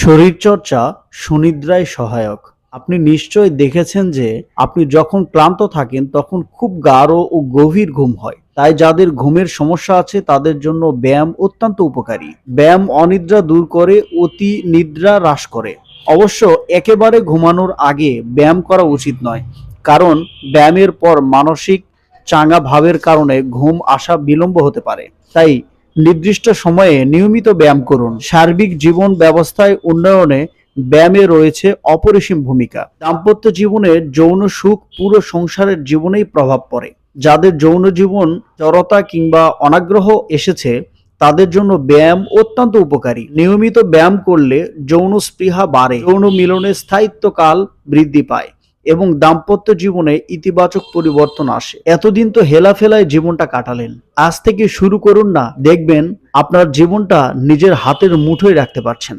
শরীরচর্চা সুনিদ্রায় সহায়ক। আপনি নিশ্চয়ই দেখেছেন যে আপনি যখন ক্লান্ত থাকেন তখন খুব গাঢ় ও গভীর ঘুম হয়। তাই যাদের ঘুমের সমস্যা আছে তাদের জন্য ব্যায়াম অত্যন্ত উপকারী। ব্যায়াম অনিদ্রা দূর করে, অতি নিদ্রা হ্রাস করে। অবশ্য একেবারে ঘুমানোর আগে ব্যায়াম করা উচিত নয়, কারণ ব্যায়ামের পর মানসিক চাঙ্গা ভাবের কারণে ঘুম আসা বিলম্ব হতে পারে। তাই নির্দিষ্ট সময়ে নিয়মিত ব্যায়াম করুন। সার্বিক জীবন ব্যবস্থায় উন্নয়নে ব্যায়ামে রয়েছে অপরিসীম ভূমিকা। দাম্পত্য জীবনে যৌন সুখ পুরো সংসারের জীবনেই প্রভাব পড়ে। যাদের যৌন জীবন জড়তা কিংবা অনাগ্রহ এসেছে তাদের জন্য ব্যায়াম অত্যন্ত উপকারী। নিয়মিত ব্যায়াম করলে যৌন স্পৃহা বাড়ে, যৌন মিলনের স্থায়িত্বকাল বৃদ্ধি পায় এবং দাম্পত্য জীবনে ইতিবাচক পরিবর্তন আসে। এতদিন তো হেলাফেলায় জীবনটা কাটালেন, আজ থেকে শুরু করুন না, দেখবেন আপনার জীবনটা নিজের হাতের মুঠোয় রাখতে পারছেন।